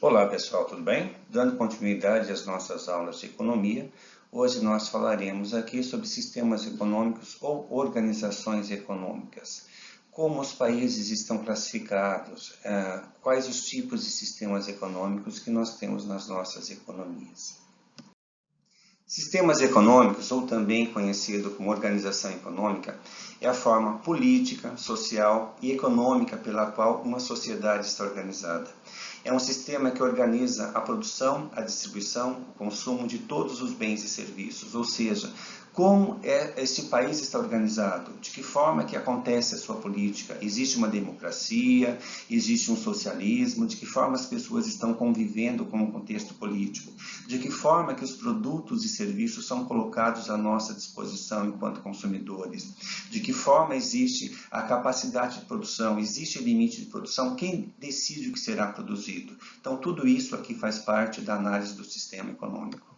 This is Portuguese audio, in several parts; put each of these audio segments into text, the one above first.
Olá pessoal, tudo bem? Dando continuidade às nossas aulas de economia, hoje nós falaremos aqui sobre sistemas econômicos ou organizações econômicas. Como os países estão classificados, quais os tipos de sistemas econômicos que nós temos nas nossas economias. Sistemas econômicos, ou também conhecido como organização econômica, é a forma política, social e econômica pela qual uma sociedade está organizada. É um sistema que organiza a produção, a distribuição, o consumo de todos os bens e serviços, ou seja, como este país está organizado, de que forma que acontece a sua política, existe uma democracia, existe um socialismo, de que forma as pessoas estão convivendo com o contexto político, de que forma que os produtos e serviços são colocados à nossa disposição enquanto consumidores, de que forma existe a capacidade de produção, existe limite de produção, quem decide o que será produzido. Então, tudo isso aqui faz parte da análise do sistema econômico.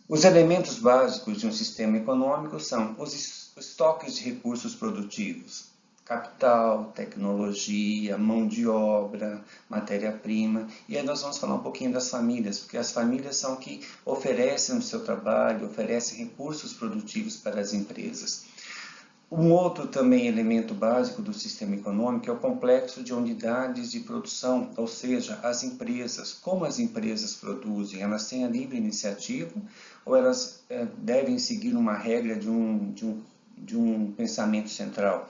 Os elementos básicos de um sistema econômico são os estoques de recursos produtivos, capital, tecnologia, mão de obra, matéria-prima. E aí nós vamos falar um pouquinho das famílias, porque as famílias são que oferecem o seu trabalho, oferecem recursos produtivos para as empresas. Um outro também elemento básico do sistema econômico é o complexo de unidades de produção, ou seja, as empresas. Como as empresas produzem? Elas têm a livre iniciativa ou elas devem seguir uma regra de um pensamento central?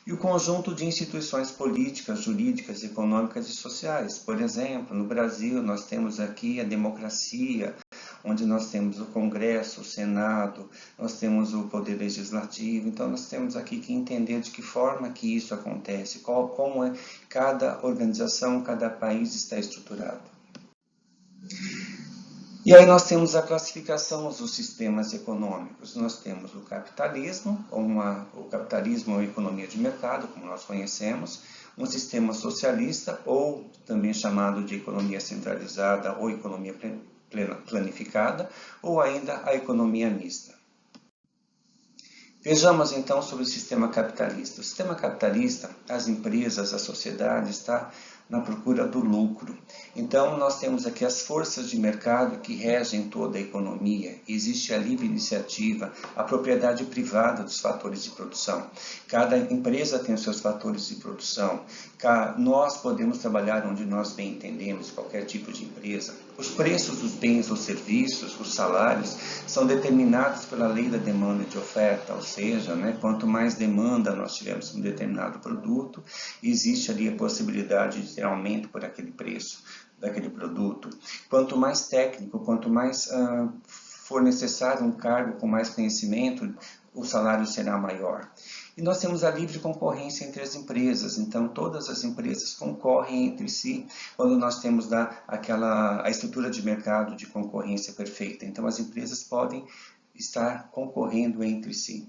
E o conjunto de instituições políticas, jurídicas, econômicas e sociais. Por exemplo, no Brasil nós temos aqui a democracia, onde nós temos o Congresso, o Senado, nós temos o Poder Legislativo. Então nós temos aqui que entender de que forma que isso acontece, como cada organização, cada país está estruturado. E aí nós temos a classificação dos sistemas econômicos. Nós temos o capitalismo, o capitalismo ou economia de mercado, como nós conhecemos, um sistema socialista, ou também chamado de economia centralizada ou economia planificada, ou ainda a economia mista. Vejamos então sobre o sistema capitalista. O sistema capitalista, as empresas, a sociedade está na procura do lucro. Então, nós temos aqui as forças de mercado que regem toda a economia. Existe a livre iniciativa, a propriedade privada dos fatores de produção. Cada empresa tem os seus fatores de produção. Nós podemos trabalhar onde nós bem entendemos, qualquer tipo de empresa. Os preços dos bens ou serviços, os salários, são determinados pela lei da demanda e de oferta, ou seja, quanto mais demanda nós tivermos um determinado produto, existe ali a possibilidade de ter aumento por aquele preço daquele produto. Quanto mais técnico, quanto mais for necessário um cargo com mais conhecimento, o salário será maior. E nós temos a livre concorrência entre as empresas, então todas as empresas concorrem entre si quando nós temos a estrutura de mercado de concorrência perfeita. Então as empresas podem estar concorrendo entre si.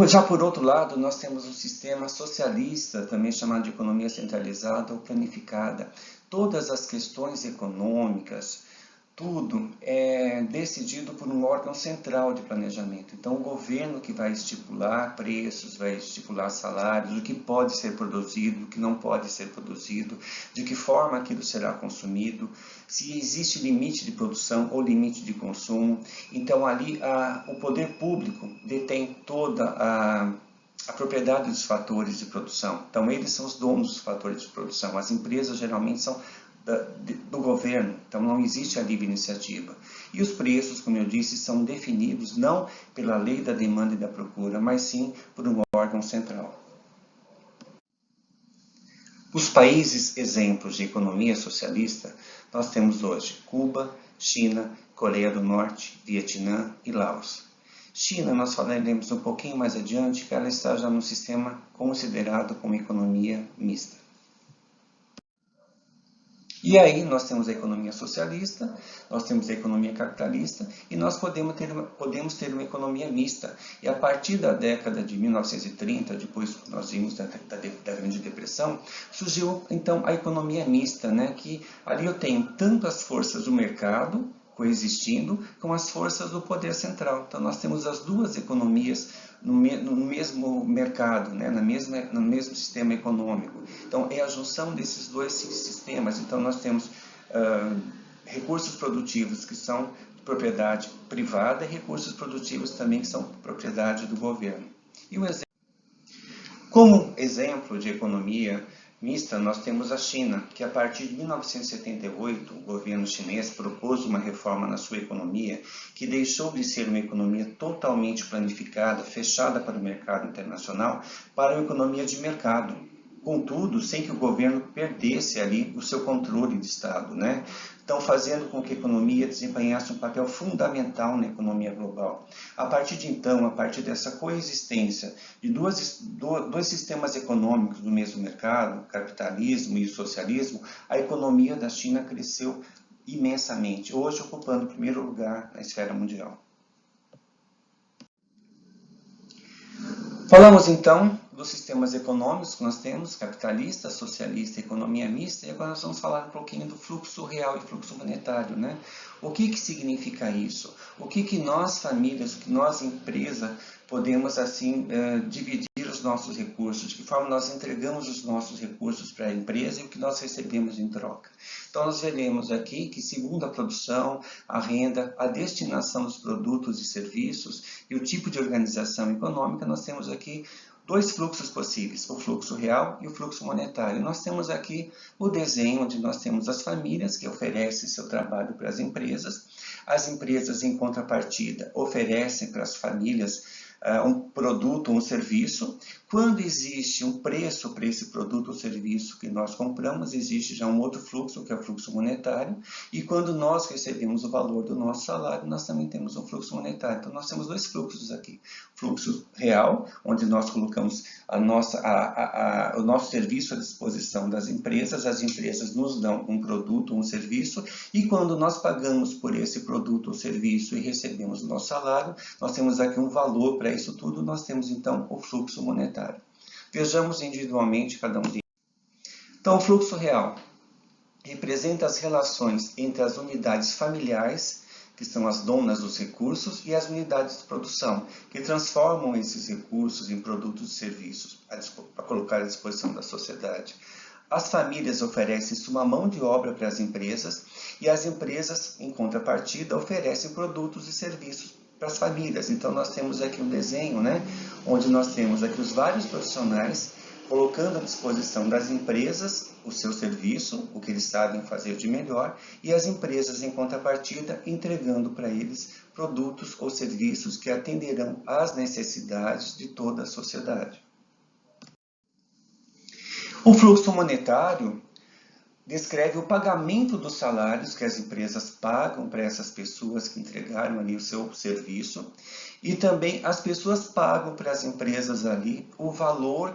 Já por outro lado, nós temos um sistema socialista, também chamado de economia centralizada ou planificada. Todas as questões econômicas, tudo é decidido por um órgão central de planejamento. Então, o governo que vai estipular preços, vai estipular salários, o que pode ser produzido, o que não pode ser produzido, de que forma aquilo será consumido, se existe limite de produção ou limite de consumo. Então, ali o poder público detém toda a propriedade dos fatores de produção. Então, eles são os donos dos fatores de produção. As empresas geralmente são do governo, então não existe a livre iniciativa. E os preços, como eu disse, são definidos não pela lei da demanda e da procura, mas sim por um órgão central. Os países exemplos de economia socialista, nós temos hoje Cuba, China, Coreia do Norte, Vietnã e Laos. China, nós falaremos um pouquinho mais adiante, que ela está já no sistema considerado como economia mista. E aí nós temos a economia socialista, nós temos a economia capitalista e nós podemos ter uma economia mista. E a partir da década de 1930, depois nós vimos da Grande Depressão, surgiu então a economia mista, que ali eu tenho tanto as forças do mercado coexistindo com as forças do poder central. Então nós temos as duas economias no mesmo mercado, né? No mesmo sistema econômico. Então, é a junção desses dois sistemas. Então, nós temos recursos produtivos que são de propriedade privada e recursos produtivos também que são propriedade do governo. E como exemplo de economia mista, nós temos a China, que a partir de 1978, o governo chinês propôs uma reforma na sua economia que deixou de ser uma economia totalmente planificada, fechada para o mercado internacional, para uma economia de mercado. Contudo, sem que o governo perdesse ali o seu controle de Estado, né? Então, fazendo com que a economia desempenhasse um papel fundamental na economia global. A partir de então, a partir dessa coexistência de dois sistemas econômicos do mesmo mercado, o capitalismo e o socialismo, a economia da China cresceu imensamente, hoje ocupando o primeiro lugar na esfera mundial. Falamos então dos sistemas econômicos que nós temos, capitalista, socialista, economia mista, e agora nós vamos falar um pouquinho do fluxo real e fluxo monetário, né? O que significa isso? O que nós, famílias, o que nós, empresa, podemos assim dividir os nossos recursos? De que forma nós entregamos os nossos recursos para a empresa e o que nós recebemos em troca? Então, nós veremos aqui que, segundo a produção, a renda, a destinação dos produtos e serviços e o tipo de organização econômica, nós temos aqui dois fluxos possíveis, o fluxo real e o fluxo monetário. Nós temos aqui o desenho onde nós temos as famílias que oferecem seu trabalho para as empresas em contrapartida oferecem para as famílias um produto ou um serviço. Quando existe um preço para esse produto ou serviço que nós compramos, existe já um outro fluxo, que é o fluxo monetário, e quando nós recebemos o valor do nosso salário, nós também temos um fluxo monetário. Então, nós temos dois fluxos aqui. Fluxo real, onde nós colocamos o nosso serviço à disposição das empresas, as empresas nos dão um produto ou um serviço, e quando nós pagamos por esse produto ou serviço e recebemos o nosso salário, nós temos aqui um valor para isso tudo, nós temos então o fluxo monetário. Vejamos individualmente cada um deles. Então, o fluxo real representa as relações entre as unidades familiares, que são as donas dos recursos, e as unidades de produção, que transformam esses recursos em produtos e serviços a colocar à disposição da sociedade. As famílias oferecem sua mão de obra para as empresas e as empresas, em contrapartida, oferecem produtos e serviços para as famílias. Então, nós temos aqui um desenho, né, onde nós temos aqui os vários profissionais colocando à disposição das empresas o seu serviço, o que eles sabem fazer de melhor, e as empresas, em contrapartida, entregando para eles produtos ou serviços que atenderão às necessidades de toda a sociedade. O fluxo monetário descreve o pagamento dos salários que as empresas pagam para essas pessoas que entregaram ali o seu serviço, e também as pessoas pagam para as empresas ali o valor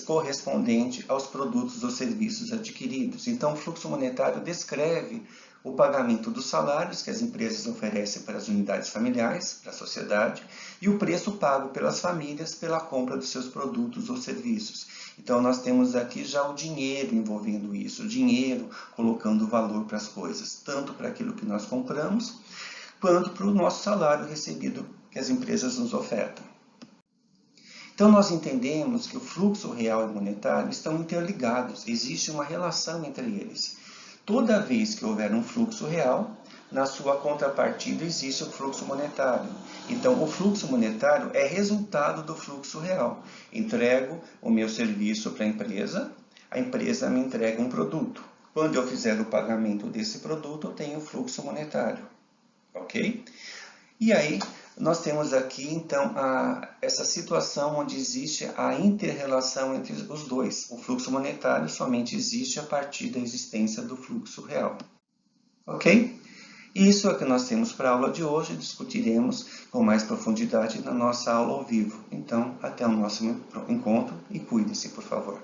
correspondente aos produtos ou serviços adquiridos. Então, o fluxo monetário descreve o pagamento dos salários que as empresas oferecem para as unidades familiares, para a sociedade, e o preço pago pelas famílias pela compra dos seus produtos ou serviços. Então, nós temos aqui já o dinheiro envolvendo isso, o dinheiro colocando valor para as coisas, tanto para aquilo que nós compramos, quanto para o nosso salário recebido que as empresas nos ofertam. Então, nós entendemos que o fluxo real e monetário estão interligados, existe uma relação entre eles. Toda vez que houver um fluxo real, na sua contrapartida existe o fluxo monetário. Então, o fluxo monetário é resultado do fluxo real. Entrego o meu serviço para a empresa me entrega um produto. Quando eu fizer o pagamento desse produto, eu tenho o fluxo monetário. Ok? E aí, nós temos aqui, então, essa situação onde existe a inter-relação entre os dois. O fluxo monetário somente existe a partir da existência do fluxo real. Ok? Isso é o que nós temos para a aula de hoje. Discutiremos com mais profundidade na nossa aula ao vivo. Então, até o nosso encontro e cuide-se, por favor.